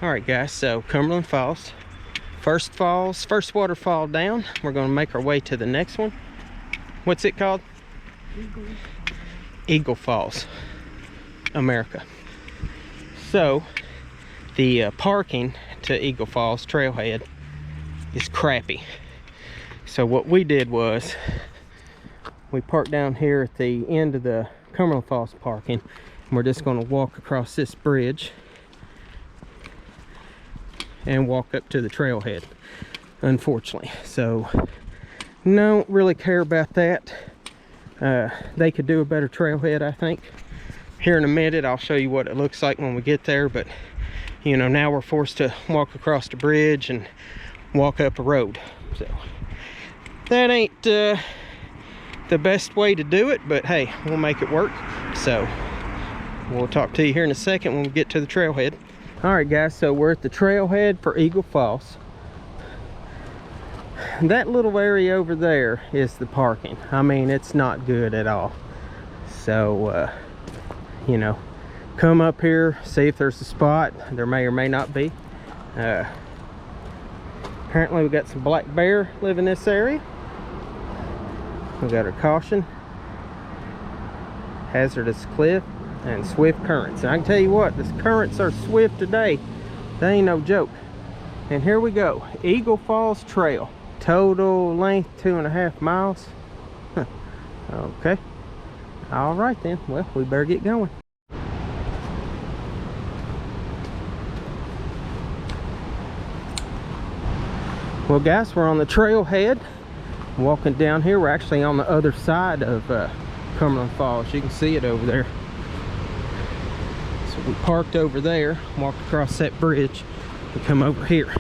All right, guys, so Cumberland Falls, first waterfall down. We're going to make our way to the next one. What's it called? Eagle Falls, America. So the parking to Eagle Falls trailhead is crappy. So what we did was we parked down here at the end of the Cumberland Falls parking, and we're just going to walk across this bridge and walk up to the trailhead, unfortunately. So don't really care about that. They could do a better trailhead, I think. Here in a minute I'll show you what it looks like when we get there, but you know, now we're forced to walk across the bridge and walk up a road. So that ain't the best way to do it, but hey, we'll make it work. So we'll talk to you here in a second when we get to the trailhead. All right, guys, so we're at the trailhead for Eagle Falls. That little area over there is the parking. I mean, it's not good at all. So you know, come up here, see if there's a spot. There may or may not be. Apparently we got some black bear live in this area. We got our caution, hazardous cliff, and swift currents. And I can tell you what, the currents are swift today. They ain't no joke. And here we go, Eagle Falls Trail. Total length 2.5 miles. Okay. All right then. Well, we better get going. Well, guys, we're on the trailhead. Walking down here, we're actually on the other side of Cumberland Falls. You can see it over there. So we parked over there, walked across that bridge, and come over here.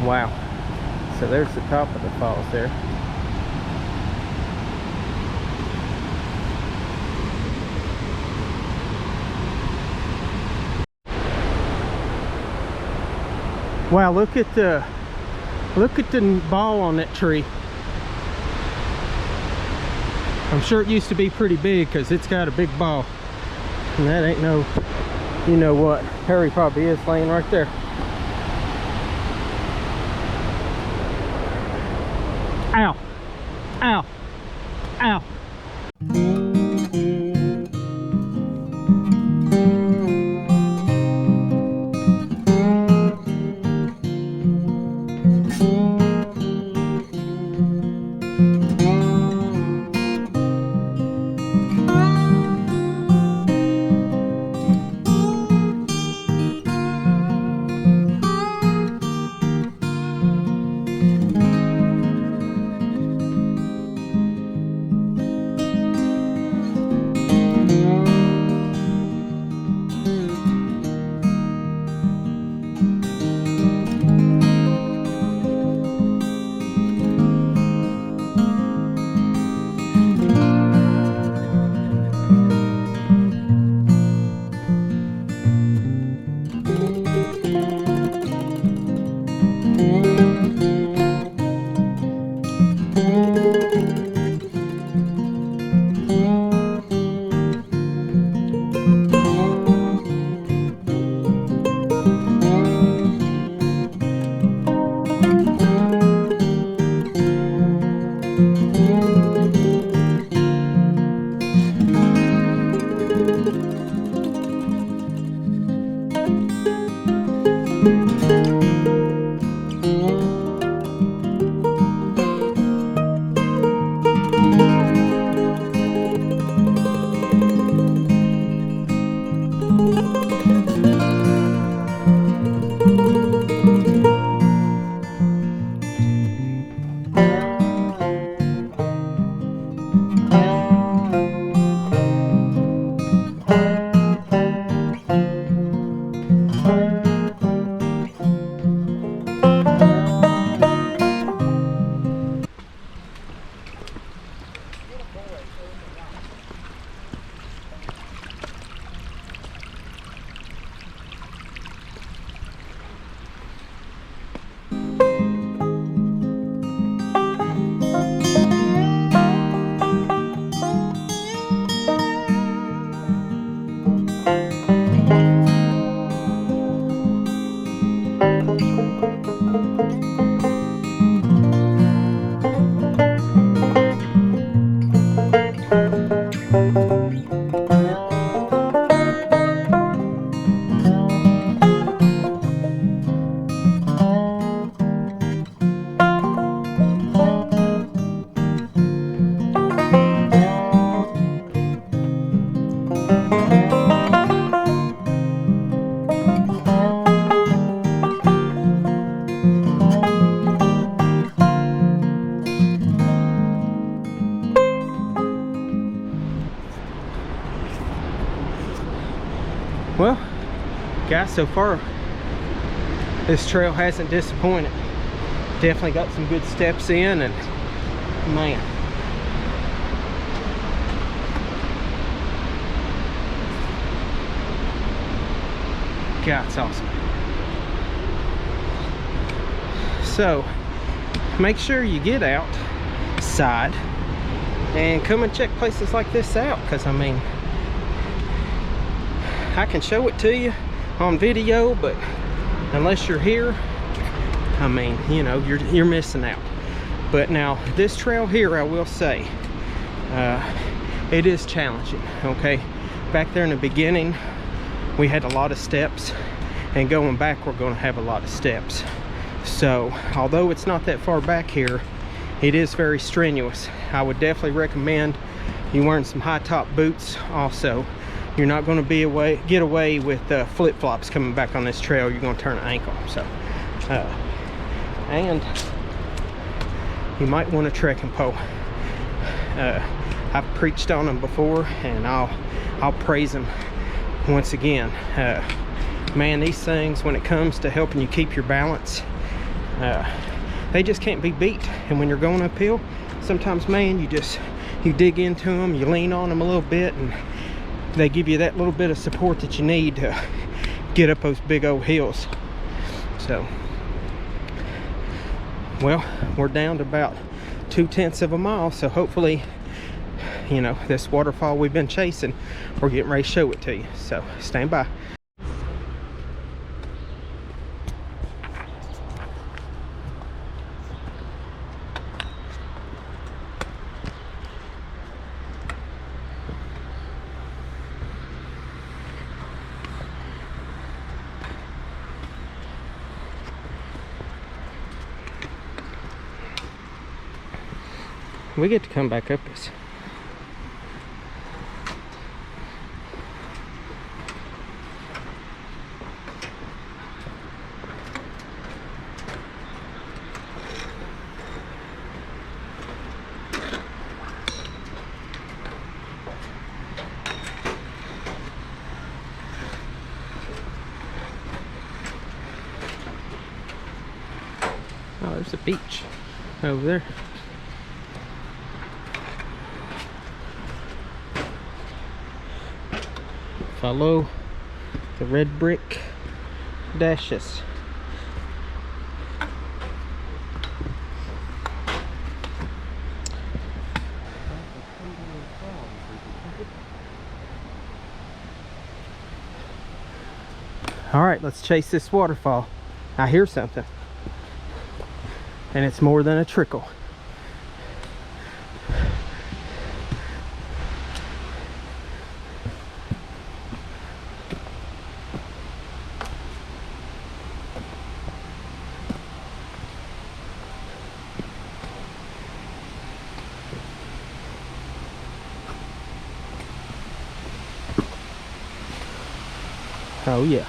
Wow. So there's the top of the falls there. Wow, look at the ball on that tree. I'm sure it used to be pretty big because it's got a big ball. And that ain't no, you know what, Harry probably is laying right there. Ow, ow, ow. Well, guys, so far this trail hasn't disappointed. Definitely got some good steps in, and man, God, it's awesome. So make sure you get outside and come and check places like this out, because I mean, I can show it to you on video, but unless you're here, I mean, you know, you're missing out. But now this trail here, I will say, it is challenging. Okay, back there in the beginning we had a lot of steps, and going back we're going to have a lot of steps. So although it's not that far back here, it is very strenuous. I would definitely recommend you wearing some high top boots. Also, you're not going to get away with flip-flops coming back on this trail. You're going to turn an ankle. So and you might want a trekking pole. I've preached on them before, and I'll praise them once again. Man, these things, when it comes to helping you keep your balance, they just can't be beat. And when you're going uphill, sometimes, man, you dig into them, you lean on them a little bit, and they give you that little bit of support that you need to get up those big old hills. So, well, we're down to about 2/10 of a mile, so hopefully, you know, this waterfall we've been chasing, we're getting ready to show it to you. So stand by. We get to come back up this. Oh, there's a beach over there. Follow the red brick dashes. All right, let's chase this waterfall. I hear something, and it's more than a trickle. Oh yeah.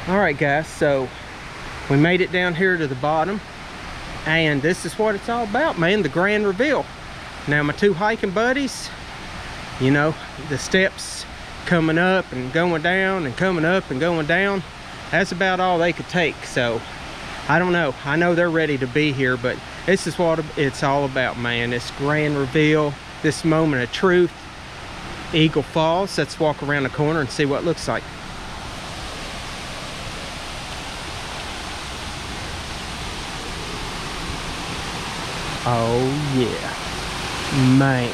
All right, guys, so we made it down here to the bottom, and this is what it's all about, man, the grand reveal. Now my two hiking buddies, you know, the steps coming up and going down and coming up and going down, that's about all they could take. So I don't know, I know they're ready to be here, but this is what it's all about, man. This grand reveal, this moment of truth. Eagle Falls. Let's walk around the corner and see what it looks like. Oh yeah, man,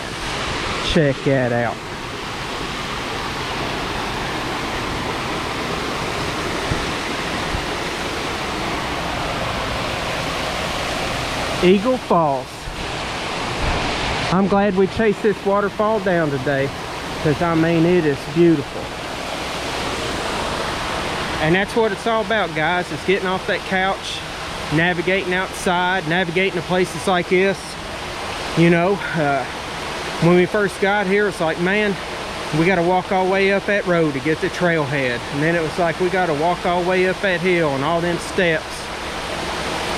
check that out. Eagle Falls. I'm glad we chased this waterfall down today, because I mean, it is beautiful. And that's what it's all about, guys. It's getting off that couch, navigating outside, navigating to places like this. You know, when we first got here, it's like, man, we got to walk all the way up that road to get the trailhead, and then it was like we got to walk all the way up that hill and all them steps.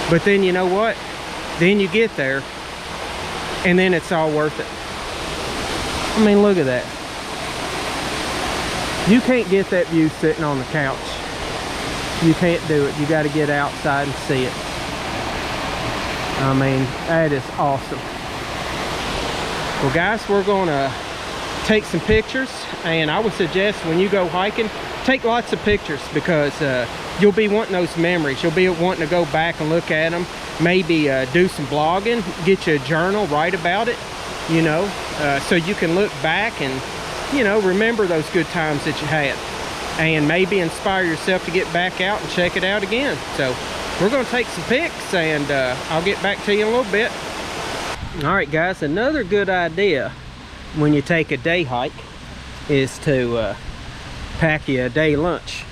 But then you know what, then you get there and then it's all worth it. I mean, look at that. You can't get that view sitting on the couch. You can't do it. You got to get outside and see it. I mean, that is awesome. Well guys, we're gonna take some pictures, and I would suggest when you go hiking, take lots of pictures, because you'll be wanting those memories. You'll be wanting to go back and look at them, maybe do some blogging, get you a journal, write about it, you know, so you can look back and, you know, remember those good times that you had, and maybe inspire yourself to get back out and check it out again. So we're going to take some pics, and I'll get back to you in a little bit. All right guys, another good idea when you take a day hike is to pack you a day lunch.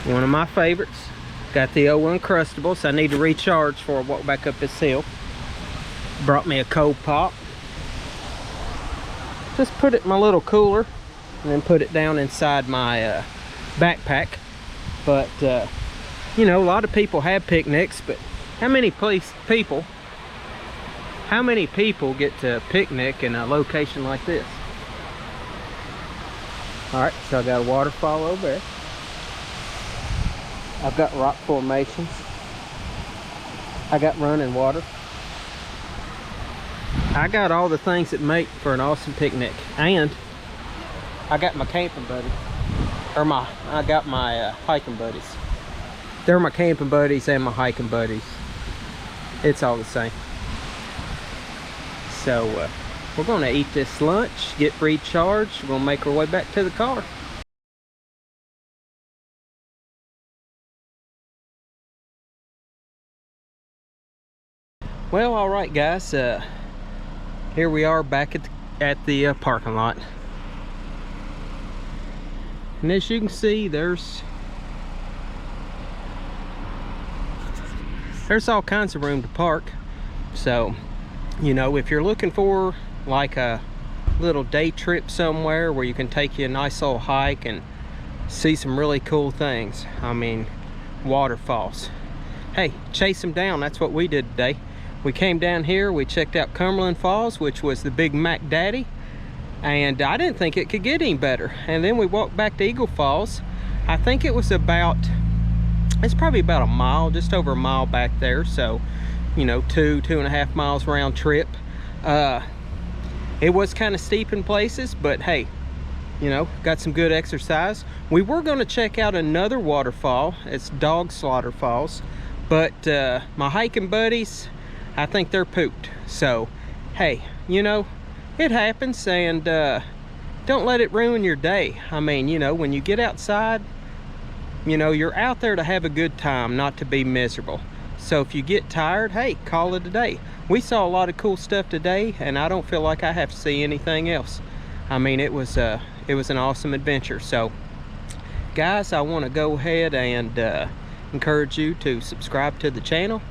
One of my favorites. Got the old Uncrustables. I need to recharge before I walk back up this hill. Brought me a cold pop. Just put it in my little cooler and then put it down inside my backpack. But you know, a lot of people have picnics, but how many people get to picnic in a location like this? All right, so I got a waterfall over there. I've got rock formations. I got running water. I got all the things that make for an awesome picnic. And I got my camping buddy, or I got my hiking buddies. They're my camping buddies and my hiking buddies. It's all the same. So we're gonna eat this lunch, get recharged. We're gonna make our way back to the car. Well, all right guys, here we are back at the parking lot. And as you can see, there's all kinds of room to park. So, you know, if you're looking for like a little day trip somewhere where you can take you a nice little hike and see some really cool things, I mean, waterfalls, hey, chase them down. That's what we did today. We came down here, we checked out Cumberland Falls, which was the Big Mac Daddy, and I didn't think it could get any better. And then we walked back to Eagle Falls. I think it was it's probably about a mile, just over a mile back there. So, you know, 2.5 miles round trip. It was kind of steep in places, but hey, you know, got some good exercise. We were going to check out another waterfall. It's Dog Slaughter Falls, but my hiking buddies, I think they're pooped. So hey, you know, it happens, and don't let it ruin your day. I mean, you know, when you get outside, you know, you're out there to have a good time, not to be miserable. So if you get tired, hey, call it a day. We saw a lot of cool stuff today, and I don't feel like I have to see anything else. I mean, it was an awesome adventure. So guys, I want to go ahead and encourage you to subscribe to the channel.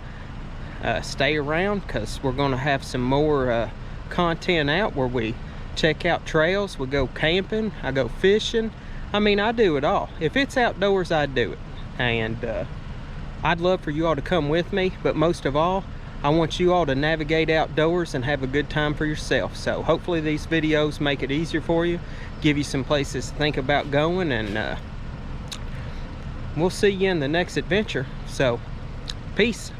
Stay around, because we're going to have some more content out where we check out trails, we go camping, I go fishing. I mean, I do it all. If it's outdoors, I do it. And I'd love for you all to come with me, but most of all, I want you all to navigate outdoors and have a good time for yourself. So hopefully these videos make it easier for you, give you some places to think about going, and we'll see you in the next adventure. So peace.